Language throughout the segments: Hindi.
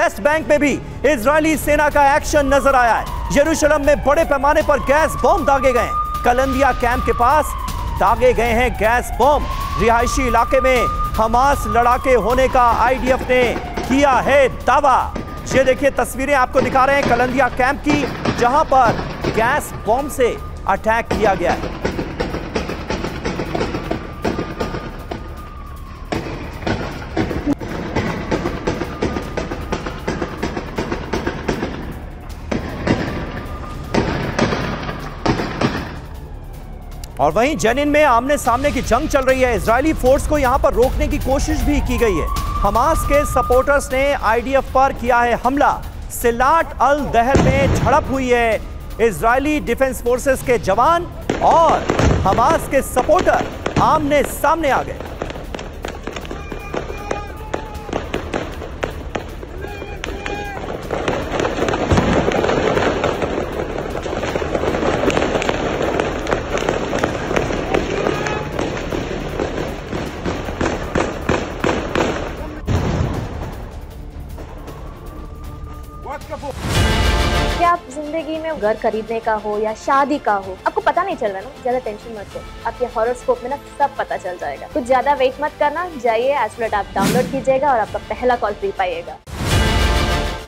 वेस्ट बैंक में भी इजरायली सेना का एक्शन नजर आया है। यरूशलेम में बड़े पैमाने पर गैस बॉम्ब दागे गए। कलंदिया कैंप के पास दागे गए हैं गैस बॉम्ब। रिहायशी इलाके में हमास लड़ाके होने का आईडीएफ ने किया है दावा। ये देखिए तस्वीरें आपको दिखा रहे हैं कलंदिया कैंप की, जहां पर गैस बॉम्ब से अटैक किया गया है। और वहीं जेनिन में आमने सामने की जंग चल रही है। इजरायली फोर्स को यहां पर रोकने की कोशिश भी की गई है। हमास के सपोर्टर्स ने आईडीएफ पर किया है हमला। सिलाट अल दहर में झड़प हुई है। इजरायली डिफेंस फोर्सेस के जवान और हमास के सपोर्टर आमने सामने आ गए। क्या आप जिंदगी में घर खरीदने का हो या शादी का हो, आपको पता नहीं चल रहा ना, ज्यादा टेंशन मत लो। आपके हॉरोस्कोप में ना सब पता चल जाएगा। कुछ ज्यादा वेट मत करना, जाइए एस्ट्रोलैट ऐप डाउनलोड कीजिएगा और आपका पहला कॉल फ्री पाइएगा।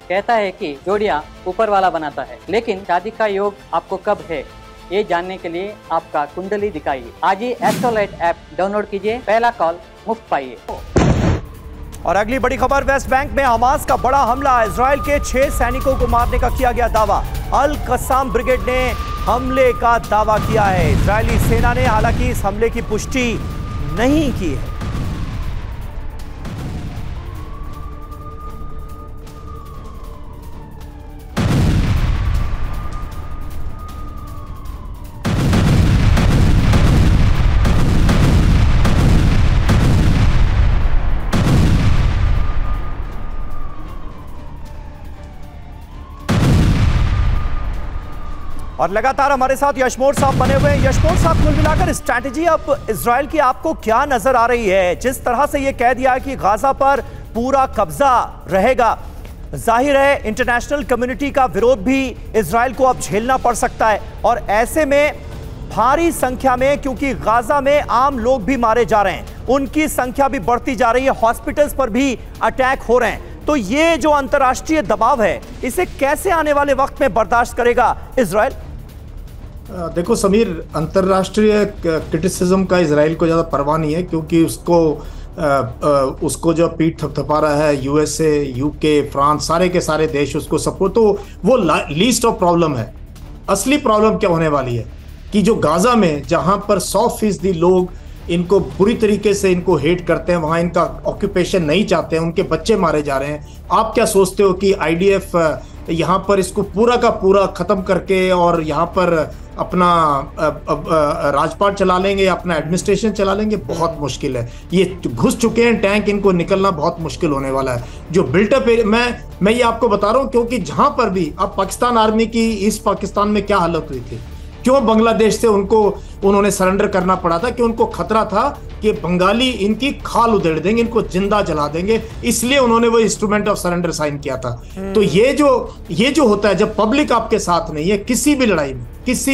कहता है कि जोड़ियां ऊपर वाला बनाता है, लेकिन शादी का योग आपको कब है ये जानने के लिए आपका कुंडली दिखाइए। आज ही एस्ट्रोलैट ऐप डाउनलोड कीजिए, पहला कॉल मुफ्त पाइए। और अगली बड़ी खबर, वेस्ट बैंक में हमास का बड़ा हमला। इजराइल के 6 सैनिकों को मारने का किया गया दावा। अल कसाम ब्रिगेड ने हमले का दावा किया है। इजरायली सेना ने हालांकि इस हमले की पुष्टि नहीं की है। और लगातार हमारे साथ यशमोर साहब बने हुए हैं। यशमोर साहब, कुल मिलाकर स्ट्रैटेजी अब इजराइल की आपको क्या नजर आ रही है? जिस तरह से यह कह दिया कि गाजा पर पूरा कब्जा रहेगा, जाहिर है इंटरनेशनल कम्युनिटी का विरोध भी इजराइल को अब झेलना पड़ सकता है। और ऐसे में भारी संख्या में, क्योंकि गाजा में आम लोग भी मारे जा रहे हैं, उनकी संख्या भी बढ़ती जा रही है, हॉस्पिटल्स पर भी अटैक हो रहे हैं, तो ये जो अंतर्राष्ट्रीय दबाव है, इसे कैसे आने वाले वक्त में बर्दाश्त करेगा इजराइल? देखो समीर, अंतर्राष्ट्रीय क्रिटिसिज्म का इजराइल को ज़्यादा परवाह नहीं है, क्योंकि उसको जो पीठ थपथपा रहा है यूएसए, यूके, फ्रांस, सारे के सारे देश उसको सपोर्ट, तो वो लीस्ट ऑफ प्रॉब्लम है। असली प्रॉब्लम क्या होने वाली है कि जो गाजा में, जहां पर 100% लोग इनको बुरी तरीके से इनको हेट करते हैं, वहां इनका ऑक्यूपेशन नहीं चाहते हैं, उनके बच्चे मारे जा रहे हैं। आप क्या सोचते हो कि आईडीएफ यहाँ पर इसको पूरा का पूरा खत्म करके और यहाँ पर अपना राजपाट चला लेंगे, अपना एडमिनिस्ट्रेशन चला लेंगे? बहुत मुश्किल है। ये घुस चुके हैं टैंक, इनको निकलना बहुत मुश्किल होने वाला है। जो बिल्टअप मैं ये आपको बता रहा हूँ, क्योंकि जहां पर भी अब पाकिस्तान आर्मी की ईस्ट पाकिस्तान में क्या हालत हुई थी, क्यों बांग्लादेश से उन्होंने सरेंडर करना पड़ा था, कि उनको खतरा था कि बंगाली इनकी खाल उधेड़ देंगे, इनको जिंदा जला देंगे, इसलिए उन्होंने वो इंस्ट्रूमेंट ऑफ सरेंडर साइन किया था। तो ये जो होता है, जब पब्लिक आपके साथ नहीं है, किसी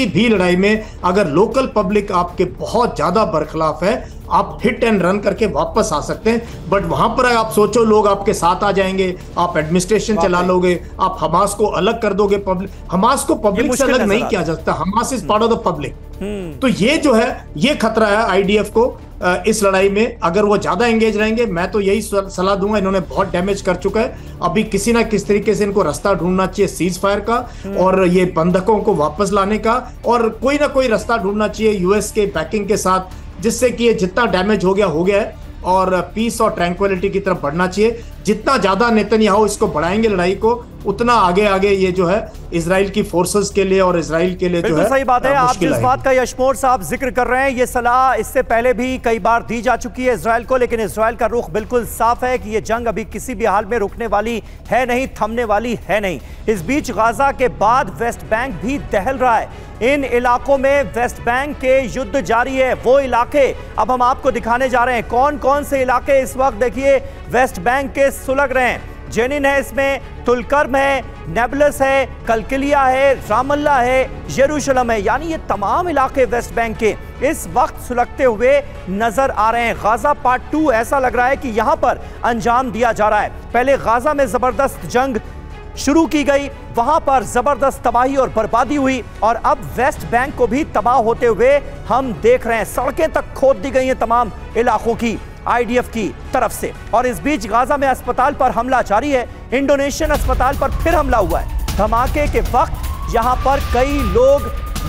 भी लड़ाई में अगर लोकल पब्लिक आपके बहुत ज्यादा बरखिलाफ है, आप हिट एंड रन करके वापस आ सकते हैं। बट वहां पर आप सोचो लोग आपके साथ आ जाएंगे, आप एडमिनिस्ट्रेशन चला लोगे, आप हमास को अलग कर दोगे। हमास को पब्लिक से अलग नहीं किया जा सकता, Hamas is part of the public. तो ये जो है, ये खतरा है आईडीएफ को इस लड़ाई में। अगर वो ज्यादा एंगेज रहेंगे, मैं तो यही सलाह दूंगा, इन्होंने बहुत डैमेज कर चुका है, अभी किसी ना किस तरीके से इनको रास्ता ढूंढना चाहिए सीज फायर का, और ये बंधकों को वापस लाने का, और कोई ना कोई रास्ता ढूंढना चाहिए यूएस के बैकिंग के साथ, जिससे कि ये जितना डैमेज हो गया है, और पीस और ट्रैंक्विलिटी की तरफ बढ़ना चाहिए। जितना ज्यादा नेतन्याहू इसको बढ़ाएंगे लड़ाई को, उतना आगे ये जो है इजराइल की फोर्सेस के लिए और इजराइल के लिए जो है सही बात है। आप जिस बात का यशमोर साहब जिक्र कर रहे हैं, ये सलाह इससे पहले भी कई बार दी जा चुकी है इजराइल को, लेकिन इजराइल का रुख बिल्कुल साफ है कि ये जंग अभी किसी भी हाल में रुकने वाली है नहीं, थमने वाली है नहीं। इस बीच गाजा के बाद वेस्ट बैंक भी दहल रहा है। इन इलाकों में वेस्ट बैंक के युद्ध जारी है। वो इलाके अब हम आपको दिखाने जा रहे हैं, कौन कौन से इलाके इस वक्त देखिए वेस्ट बैंक के सुलग रहे हैं, जेनिन है, इसमें तुलकर्म है, नेबलस है, कलकिलिया है, रामल्ला है, यरूशलेम है, यानी ये तमाम इलाके वेस्ट बैंक के इस वक्त सुलगते हुए नजर आ रहे हैं। गाजा पार्ट 2 ऐसा लग रहा है कि यहां पर अंजाम दिया जा रहा है। पहले गाजा में जबरदस्त जंग शुरू की गई, वहां पर जबरदस्त तबाही और बर्बादी हुई और अब वेस्ट बैंक को भी तबाह होते हुए हम देख रहे हैं। सड़कें तक खोद दी गई हैं तमाम इलाकों की आईडीएफ की तरफ से। और इस बीच गाजा में अस्पताल पर हमला जारी है। इंडोनेशियन अस्पताल पर फिर हमला हुआ है। धमाके के वक्त यहां पर कई लोग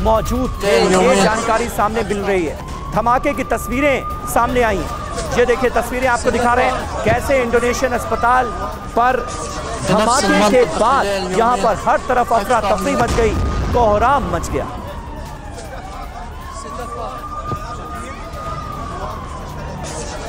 मौजूद थे, ये जानकारी सामने मिल रही है। धमाके की तस्वीरें सामने आई हैं। ये देखिए तस्वीरें आपको दिखा रहे हैं कैसे इंडोनेशियन अस्पताल पर धमाके के बाद यहां पर हर तरफ अफरा तफरी मच गई, कोहराम मच गया।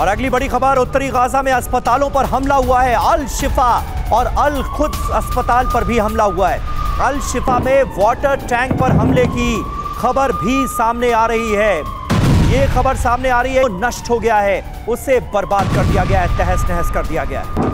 और अगली बड़ी खबर, उत्तरी गाजा में अस्पतालों पर हमला हुआ है। अल शिफा और अल खुद्स अस्पताल पर भी हमला हुआ है। अल शिफा में वाटर टैंक पर हमले की खबर भी सामने आ रही है। ये खबर सामने आ रही है, वो नष्ट हो गया है, उसे बर्बाद कर दिया गया है, तहस नहस कर दिया गया है।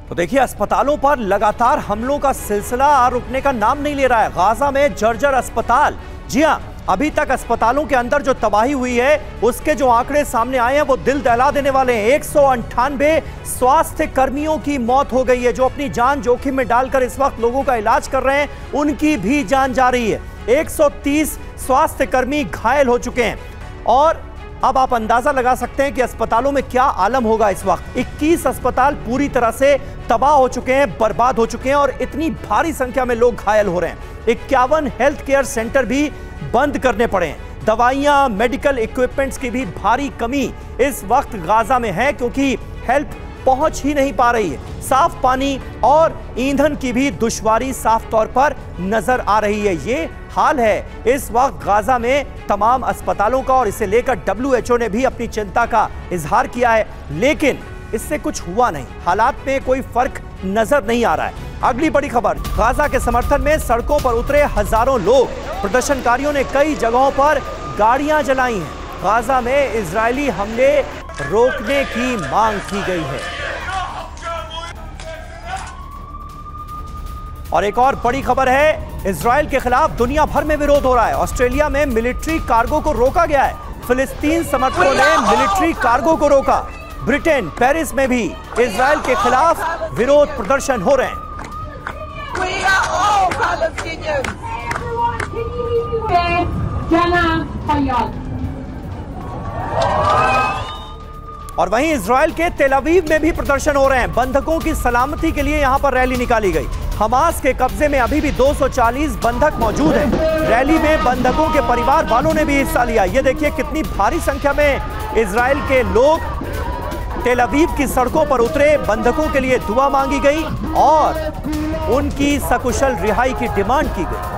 तो देखिए अस्पतालों पर लगातार हमलों का सिलसिला रुकने का नाम नहीं ले रहा है। गाजा में जर्जर अस्पताल, जी हां, अभी तक अस्पतालों के अंदर जो तबाही हुई है उसके जो आंकड़े सामने आए हैं वो दिल दहला देने वाले हैं। 198 स्वास्थ्य कर्मियों की मौत हो गई है जो अपनी जान जोखिम में डालकर इस वक्त लोगों का इलाज कर रहे हैं, उनकी भी जान जा रही है। 130 स्वास्थ्य कर्मी घायल हो चुके हैं और अब आप अंदाजा लगा सकते हैं कि अस्पतालों में क्या आलम होगा इस वक्त। 21 अस्पताल पूरी तरह से तबाह हो चुके हैं, बर्बाद हो चुके हैं और इतनी भारी संख्या में लोग घायल हो रहे हैं। 51 हेल्थ केयर सेंटर भी बंद करने पड़े हैं। दवाइयां, मेडिकल इक्विपमेंट्स की भी भारी कमी इस वक्त गाजा में है क्योंकि हेल्प पहुंच ही नहीं पा रही है। साफ पानी और ईंधन की भी दुश्वारी साफ तौर पर नजर आ रही है। ये हाल है इस वक्त गाजा में तमाम अस्पतालों का और इसे लेकर WHO ने भी अपनी चिंता का इजहार किया है, लेकिन इससे कुछ हुआ नहीं। हालात में कोई फर्क नजर नहीं आ रहा है। अगली बड़ी खबर, गाजा के समर्थन में सड़कों पर उतरे हजारों लोग। प्रदर्शनकारियों ने कई जगहों पर गाड़ियां जलाई हैं। गाजा में इजरायली हमले रोकने की मांग की गई है। और एक और बड़ी खबर है, इजरायल के खिलाफ दुनिया भर में विरोध हो रहा है। ऑस्ट्रेलिया में मिलिट्री कार्गो को रोका गया है। फिलिस्तीन समर्थकों ने मिलिट्री कार्गो को रोका। ब्रिटेन, पेरिस में भी इजरायल के खिलाफ विरोध प्रदर्शन हो रहे हैं। और वहीं इजरायल के तेल अवीव में भी प्रदर्शन हो रहे हैं। बंधकों की सलामती के लिए यहां पर रैली निकाली गई। हमास के कब्जे में अभी भी 240 बंधक मौजूद हैं। रैली में बंधकों के परिवार वालों ने भी हिस्सा लिया। ये देखिए कितनी भारी संख्या में इजरायल के लोग तेल अवीव की सड़कों पर उतरे। बंधकों के लिए दुआ मांगी गई और उनकी सकुशल रिहाई की डिमांड की गई।